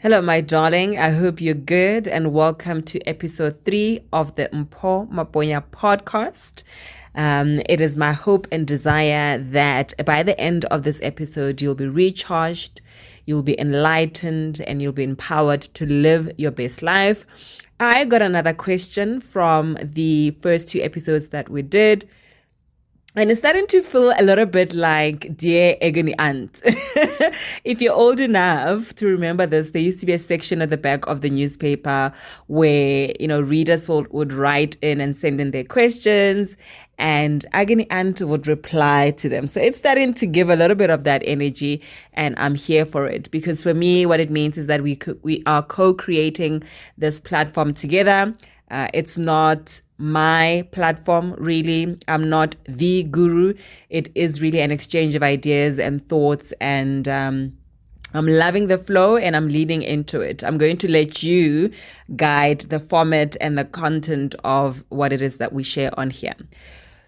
Hello, my darling. I hope you're good and welcome to episode 3 of the Mpo Maponya podcast. It is my hope and desire that by the end of this episode, you'll be recharged, you'll be enlightened, and you'll be empowered to live your best life. I got another question from the first 2 episodes that we did. And it's starting to feel a little bit like Dear Agony Aunt. If you're old enough to remember this, there used to be a section at the back of the newspaper where, readers would write in and send in their questions and Agony Aunt would reply to them. So it's starting to give a little bit of that energy and I'm here for it because for me, what it means is that we are co-creating this platform together. It's not my platform, really. I'm not the guru. It is really an exchange of ideas and thoughts, and I'm loving the flow and I'm leading into it. I'm going to let you guide the format and the content of what it is that we share on here.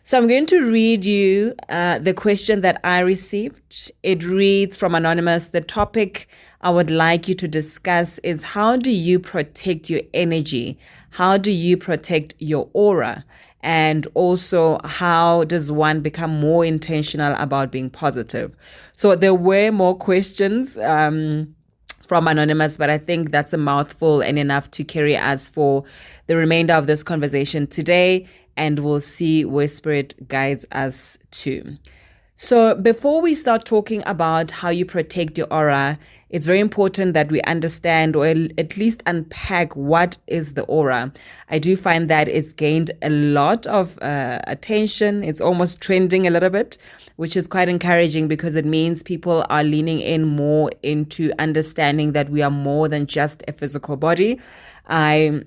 So I'm going to read you the question that I received. It reads from Anonymous. The topic I would like you to discuss is how do you protect your energy? How do you protect your aura? And also, how does one become more intentional about being positive? So there were more questions from Anonymous, but I think that's a mouthful and enough to carry us for the remainder of this conversation today. And we'll see where Spirit guides us to. So before we start talking about how you protect your aura, it's very important that we understand or at least unpack what is the aura. I do find that it's gained a lot of attention. It's almost trending a little bit, which is quite encouraging because it means people are leaning in more into understanding that we are more than just a physical body. I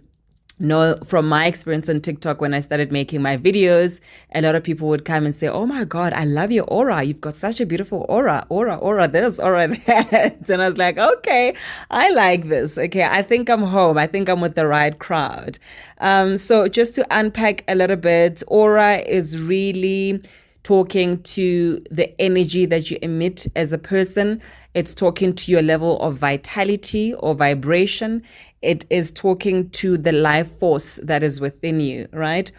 know from my experience on TikTok, when I started making my videos, a lot of people would come and say, oh my God, I love your aura. You've got such a beautiful aura this, aura that. And I was like, okay, I like this. Okay, I think I'm home. I think I'm with the right crowd. So just to unpack a little bit, aura is really talking to the energy that you emit as a person. It's talking to your level of vitality or vibration. It is talking to the life force that is within you, right?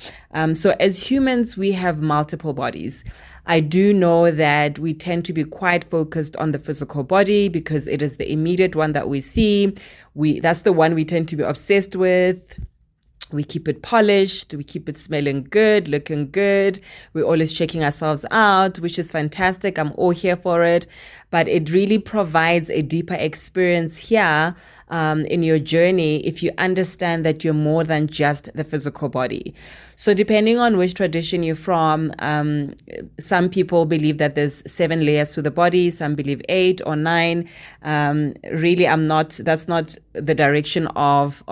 So as humans, we have multiple bodies. I do know that we tend to be quite focused on the physical body because it is the immediate one that we see. That's the one we tend to be obsessed with. We keep it polished, we keep it smelling good, looking good. We're always checking ourselves out, which is fantastic. I'm all here for it. But it really provides a deeper experience here in your journey if you understand that you're more than just the physical body. So depending on which tradition you're from, some people believe that there's 7 layers to the body, some believe 8 or 9. Really, that's not the direction of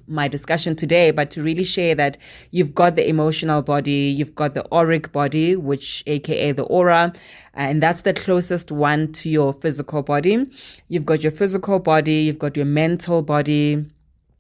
my discussion today, but to really share that you've got the emotional body, you've got the auric body, which aka the aura, and that's the closest one to your physical body. You've got your physical body, you've got your mental body,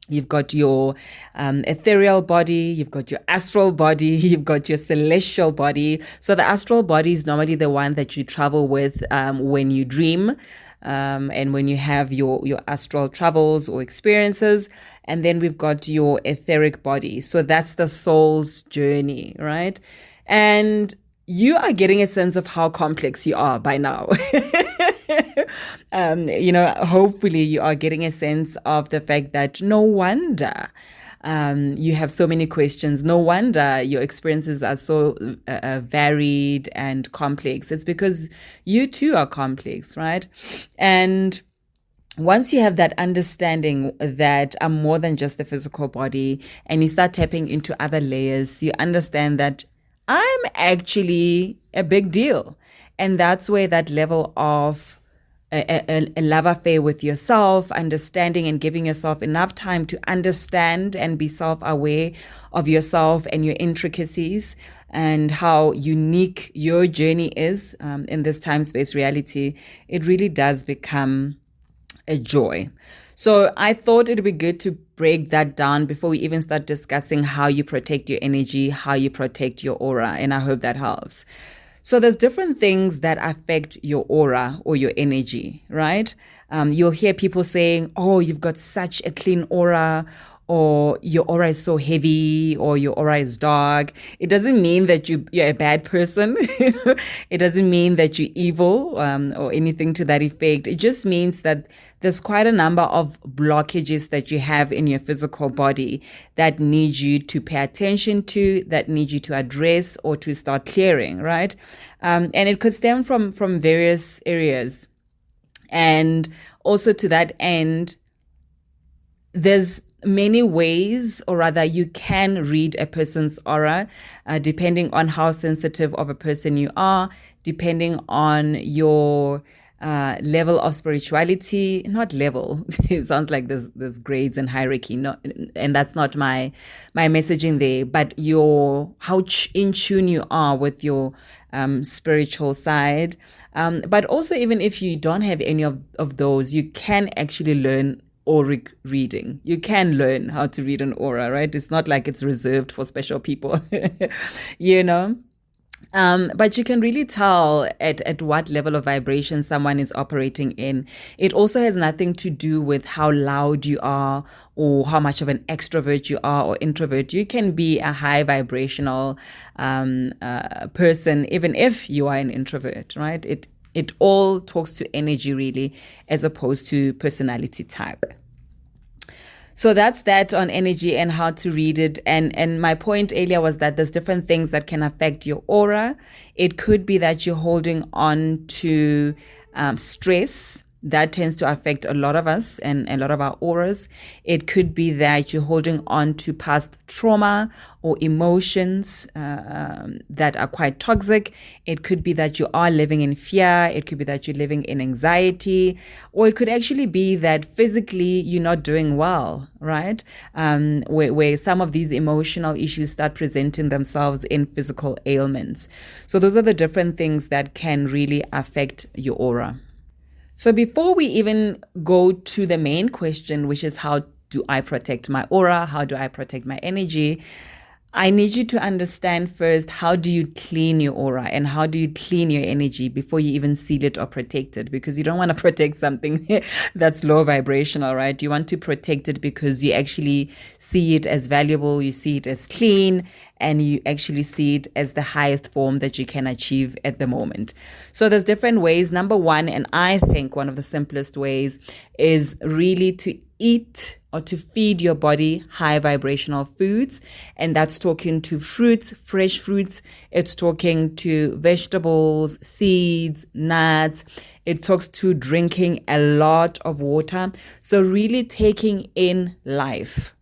you've got your ethereal body, you've got your astral body, you've got your celestial body. So the astral body is normally the one that you travel with when you dream and when you have your astral travels or experiences. And then we've got your etheric body. So that's the soul's journey, right? And you are getting a sense of how complex you are by now. Hopefully you are getting a sense of the fact that no wonder you have so many questions. No wonder your experiences are so varied and complex. It's because you too are complex, right? And once you have that understanding that I'm more than just the physical body and you start tapping into other layers, you understand that I'm actually a big deal. And that's where that level of a love affair with yourself, understanding and giving yourself enough time to understand and be self-aware of yourself and your intricacies and how unique your journey is in this time-space reality, it really does become a joy. So I thought it would be good to break that down before we even start discussing how you protect your energy, how you protect your aura, and I hope that helps. So there's different things that affect your aura or your energy, right? You'll hear people saying, oh, you've got such a clean aura, or your aura is so heavy, or your aura is dark. It doesn't mean that you're a bad person. It doesn't mean that you're evil, or anything to that effect. It just means that there's quite a number of blockages that you have in your physical body that need you to pay attention to, that need you to address or to start clearing, right? And it could stem from various areas. And also to that end, there's many ways, or rather you can read a person's aura, depending on how sensitive of a person you are, depending on your level of spirituality. Not level, it sounds like there's grades and hierarchy, and that's not my messaging there, but how in tune you are with your spiritual side. But also, even if you don't have any of those, you can actually learn auric reading. You can learn how to read an aura, right? It's not like it's reserved for special people, you know? But you can really tell at what level of vibration someone is operating in. It also has nothing to do with how loud you are or how much of an extrovert you are or introvert. You can be a high vibrational person, even if you are an introvert, right? It all talks to energy, really, as opposed to personality type. So that's that on energy and how to read it. And my point earlier was that there's different things that can affect your aura. It could be that you're holding on to stress. That tends to affect a lot of us and a lot of our auras. It could be that you're holding on to past trauma or emotions that are quite toxic. It could be that you are living in fear. It could be that you're living in anxiety. Or it could actually be that physically you're not doing well, right? Where some of these emotional issues start presenting themselves in physical ailments. So those are the different things that can really affect your aura. So before we even go to the main question, which is how do I protect my aura? How do I protect my energy? I need you to understand first, how do you clean your aura and how do you clean your energy before you even seal it or protect it? Because you don't want to protect something that's low vibrational, right? You want to protect it because you actually see it as valuable, you see it as clean, and you actually see it as the highest form that you can achieve at the moment. So there's different ways. Number one, and I think one of the simplest ways, is really to eat or to feed your body high vibrational foods. And that's talking to fruits, fresh fruits. It's talking to vegetables, seeds, nuts. It talks to drinking a lot of water. So really taking in life.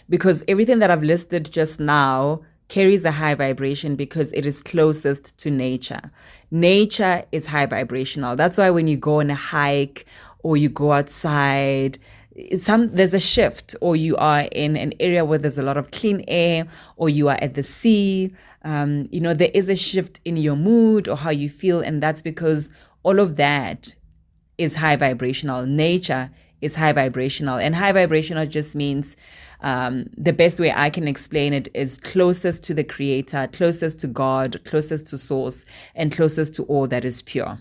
Because everything that I've listed just now carries a high vibration because it is closest to nature. Nature is high vibrational. That's why when you go on a hike or you go outside, there's a shift, or you are in an area where there's a lot of clean air, or you are at the sea, there is a shift in your mood or how you feel. And that's because all of that is high vibrational. Nature is high vibrational, and high vibrational just means the best way I can explain it is closest to the creator, closest to God, closest to source, and closest to all that is pure.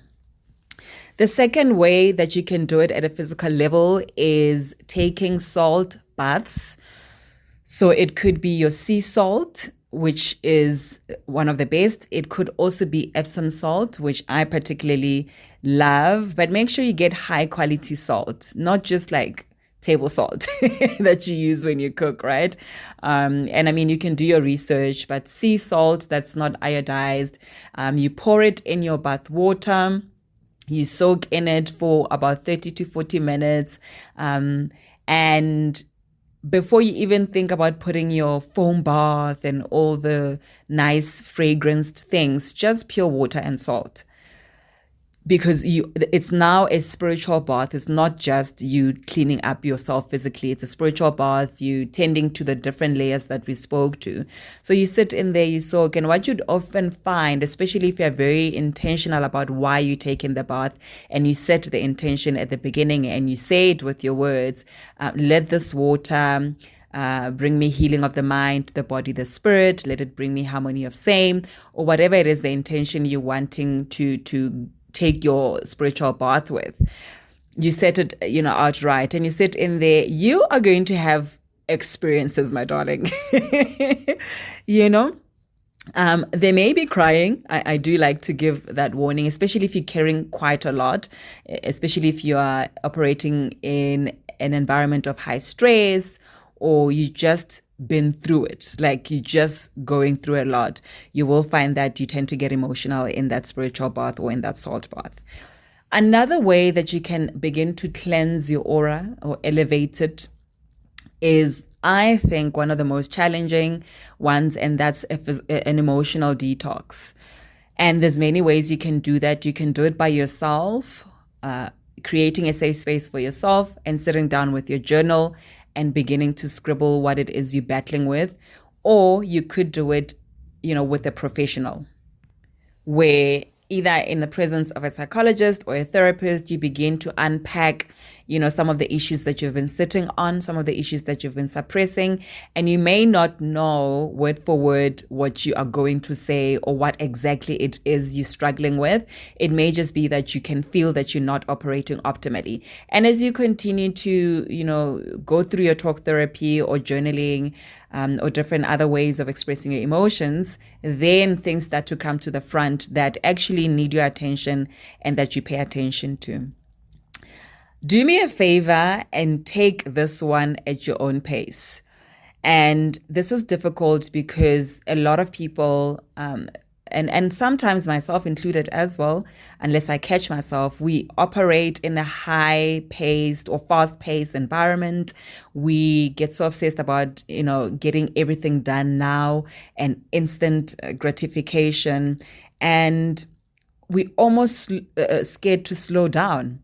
The second way that you can do it at a physical level is taking salt baths. So it could be your sea salt, which is one of the best. It could also be Epsom salt, which I particularly love, but make sure you get high quality salt, not just like table salt that you use when you cook, right? And I mean, you can do your research, but sea salt that's not iodized, you pour it in your bath water. You soak in it for about 30 to 40 minutes. And before you even think about putting your foam bath and all the nice fragranced things, just pure water and salt. Because it's now a spiritual bath. It's not just you cleaning up yourself physically. It's a spiritual bath. You tending to the different layers that we spoke to. So you sit in there, you soak. And what you'd often find, especially if you're very intentional about why you take in the bath, and you set the intention at the beginning and you say it with your words, let this water bring me healing of the mind, the body, the spirit. Let it bring me harmony of same, or whatever it is, the intention you're wanting to take your spiritual bath with. you set it, outright, and you sit in there, you are going to have experiences, my darling. They may be crying. I do like to give that warning, especially if you're carrying quite a lot, especially if you are operating in an environment of high stress, or you just been through it, like you're just going through a lot. You will find that you tend to get emotional in that spiritual bath or in that salt bath. Another way that you can begin to cleanse your aura or elevate it is, I think, one of the most challenging ones, and that's an emotional detox. And there's many ways you can do that. You can do it by yourself, creating a safe space for yourself and sitting down with your journal and beginning to scribble what it is you're battling with. Or you could do it, with a professional, where either in the presence of a psychologist or a therapist, you begin to unpack, some of the issues that you've been sitting on, some of the issues that you've been suppressing, and you may not know word for word what you are going to say or what exactly it is you're struggling with. It may just be that you can feel that you're not operating optimally. And as you continue to, go through your talk therapy or journaling, or different other ways of expressing your emotions, then things start to come to the front that actually need your attention and that you pay attention to. Do me a favor and take this one at your own pace. And this is difficult because a lot of people, and sometimes myself included as well, unless I catch myself, we operate in a high-paced or fast-paced environment. We get so obsessed about, getting everything done now and instant gratification. And we almost scared to slow down.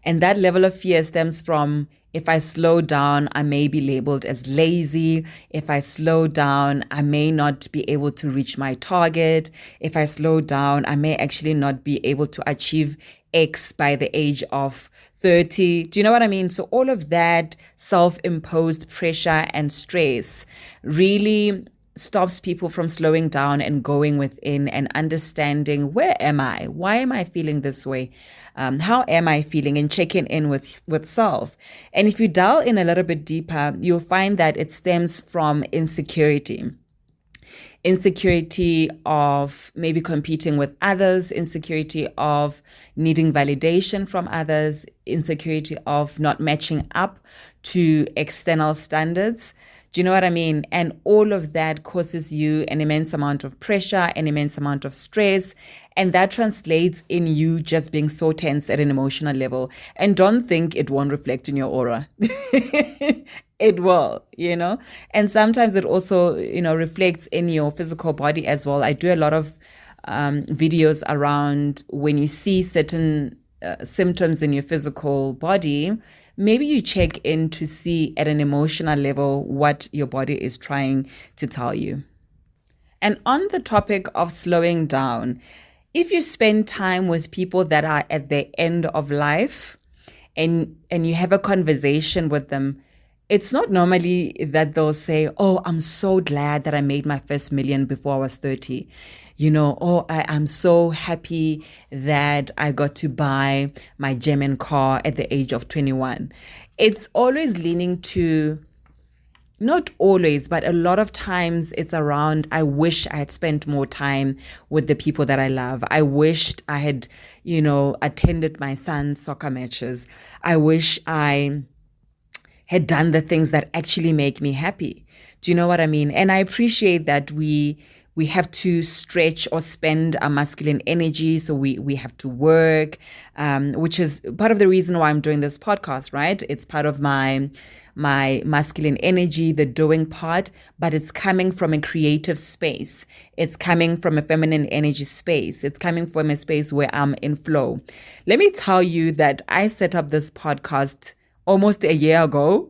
And that level of fear stems from, if I slow down, I may be labeled as lazy. If I slow down, I may not be able to reach my target. If I slow down, I may actually not be able to achieve X by the age of 30. Do you know what I mean? So all of that self-imposed pressure and stress really stops people from slowing down and going within and understanding, where am I? Why am I feeling this way? How am I feeling? And checking in with self. And if you dial in a little bit deeper, you'll find that it stems from insecurity. Insecurity of maybe competing with others, insecurity of needing validation from others, insecurity of not matching up to external standards. Do you know what I mean? And all of that causes you an immense amount of pressure, an immense amount of stress, and that translates in you just being so tense at an emotional level. And don't think it won't reflect in your aura. It will, and sometimes it also, reflects in your physical body as well. I do a lot of videos around when you see certain symptoms in your physical body. Maybe you check in to see at an emotional level what your body is trying to tell you. And on the topic of slowing down, if you spend time with people that are at the end of life and you have a conversation with them, it's not normally that they'll say, oh, I'm so glad that I made my first million before I was 30. I'm so happy that I got to buy my German car at the age of 21. It's always leaning to, not always, but a lot of times it's around, I wish I had spent more time with the people that I love. I wished I had, attended my son's soccer matches. I wish I had done the things that actually make me happy. Do you know what I mean? And I appreciate that we have to stretch or spend our masculine energy. So we have to work, which is part of the reason why I'm doing this podcast, right? It's part of my masculine energy, the doing part, but it's coming from a creative space. It's coming from a feminine energy space. It's coming from a space where I'm in flow. Let me tell you that I set up this podcast almost a year ago.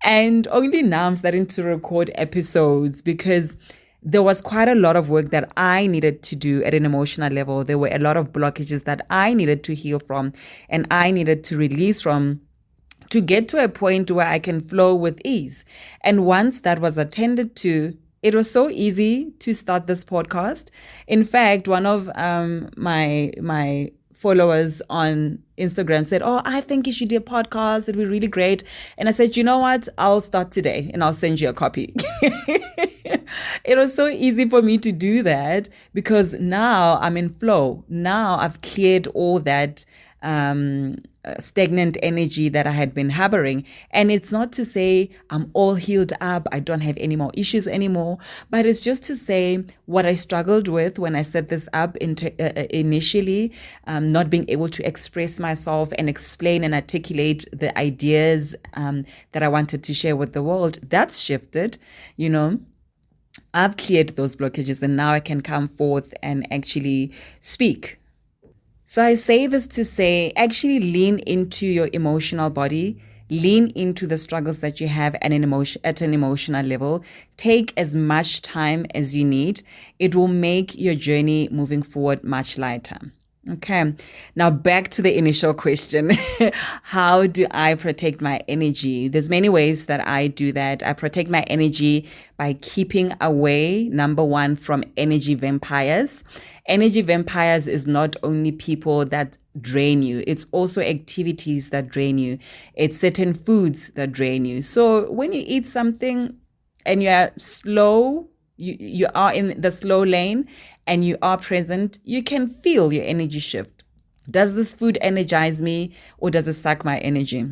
And only now I'm starting to record episodes because there was quite a lot of work that I needed to do at an emotional level. There were a lot of blockages that I needed to heal from and I needed to release from to get to a point where I can flow with ease. And once that was attended to, it was so easy to start this podcast. In fact, one of my followers on Instagram said, "Oh, I think you should do a podcast. It'd be really great." And I said, "You know what? I'll start today and I'll send you a copy." It was so easy for me to do that because now I'm in flow. Now I've cleared all that stagnant energy that I had been harboring. And it's not to say I'm all healed up, I don't have any more issues anymore, but it's just to say what I struggled with when I set this up initially, not being able to express myself and explain and articulate the ideas that I wanted to share with the world. That's shifted, you know. I've cleared those blockages and now I can come forth and actually speak. So I say this to say, actually lean into your emotional body, lean into the struggles that you have at an emotional level. Take as much time as you need. It will make your journey moving forward much lighter. Okay, now back to the initial question. How do I protect my energy? There's many ways that I do that. I protect my energy by keeping away, number one, from energy vampires. Energy vampires is not only people that drain you, it's also activities that drain you. It's certain foods that drain you. So when you eat something and you're slow, you are in the slow lane and you are present, you can feel your energy shift. Does this food energize me or does it suck my energy?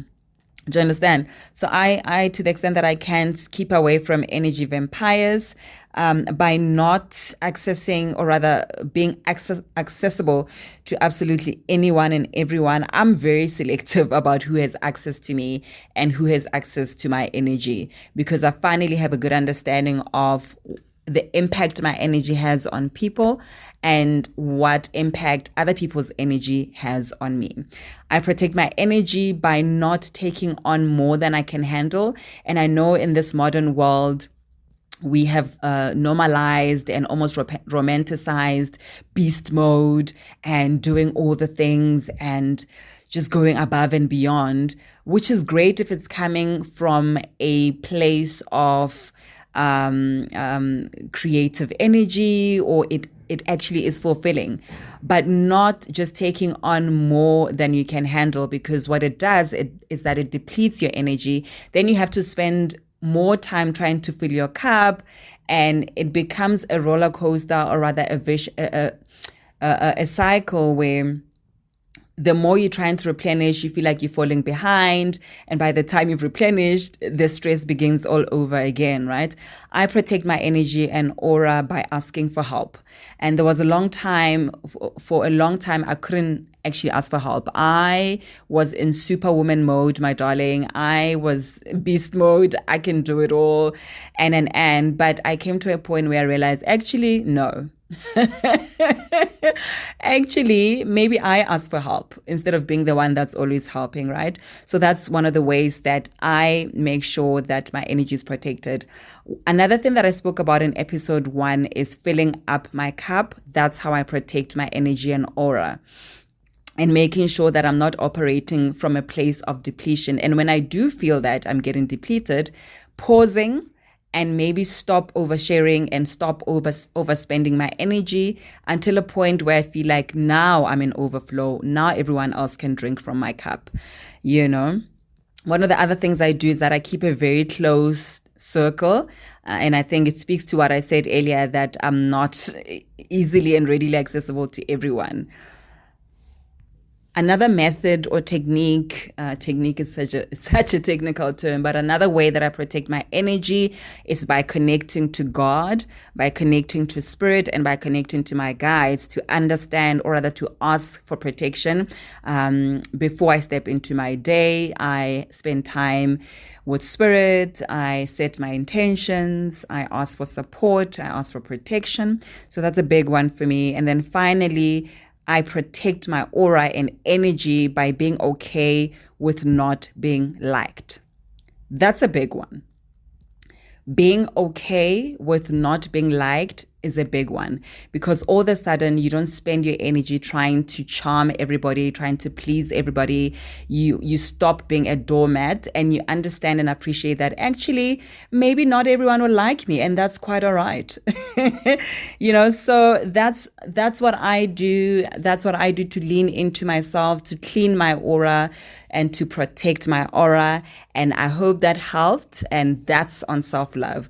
Do you understand? So I to the extent that I can keep away from energy vampires by not accessing, or rather being accessible to absolutely anyone and everyone. I'm very selective about who has access to me and who has access to my energy, because I finally have a good understanding of the impact my energy has on people and what impact other people's energy has on me. I protect my energy by not taking on more than I can handle. And I know in this modern world, we have normalized and almost romanticized beast mode and doing all the things and just going above and beyond, which is great if it's coming from a place of creative energy, or it actually is fulfilling, but not just taking on more than you can handle, because what it does is that it depletes your energy. Then you have to spend more time trying to fill your cup, and it becomes a roller coaster, or rather a cycle where the more you're trying to replenish, you feel like you're falling behind. And by the time you've replenished, the stress begins all over again, right? I protect my energy and aura by asking for help. And there was a long time, for a long time, I couldn't actually ask for help. I was in superwoman mode, my darling. I was beast mode. I can do it all. But I came to a point where I realized, actually, no. Actually, maybe I ask for help instead of being the one that's always helping, right? So that's one of the ways that I make sure that my energy is protected. Another thing that I spoke about in episode 1 is filling up my cup. That's how I protect my energy and aura, and making sure that I'm not operating from a place of depletion. And when I do feel that I'm getting depleted, pausing and maybe stop oversharing and stop overspending my energy until a point where I feel like now I'm in overflow. Now everyone else can drink from my cup, you know. One of the other things I do is that I keep a very close circle. And I think it speaks to what I said earlier, that I'm not easily and readily accessible to everyone. Another method or technique is such a technical term, but another way that I protect my energy is by connecting to God, by connecting to spirit, and by connecting to my guides to understand, or rather to ask for protection. Before I step into my day, I spend time with spirit, I set my intentions, I ask for support, I ask for protection. So that's a big one for me. And then finally, I protect my aura and energy by being okay with not being liked. That's a big one. Being okay with not being liked is a big one, because all of a sudden you don't spend your energy trying to charm everybody, trying to please everybody. You stop being a doormat, and you understand and appreciate that actually maybe not everyone will like me, and that's quite all right. So that's what I do. That's what I do to lean into myself, to clean my aura and to protect my aura. And I hope that helped. And that's on self-love.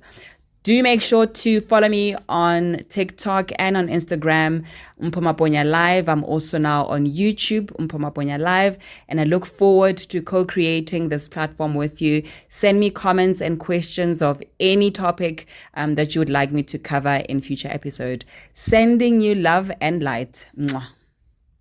Do make sure to follow me on TikTok and on Instagram, Maponya Live. I'm also now on YouTube, Maponya Live, and I look forward to co-creating this platform with you. Send me comments and questions of any topic that you would like me to cover in future episode. Sending you love and light. Mwah.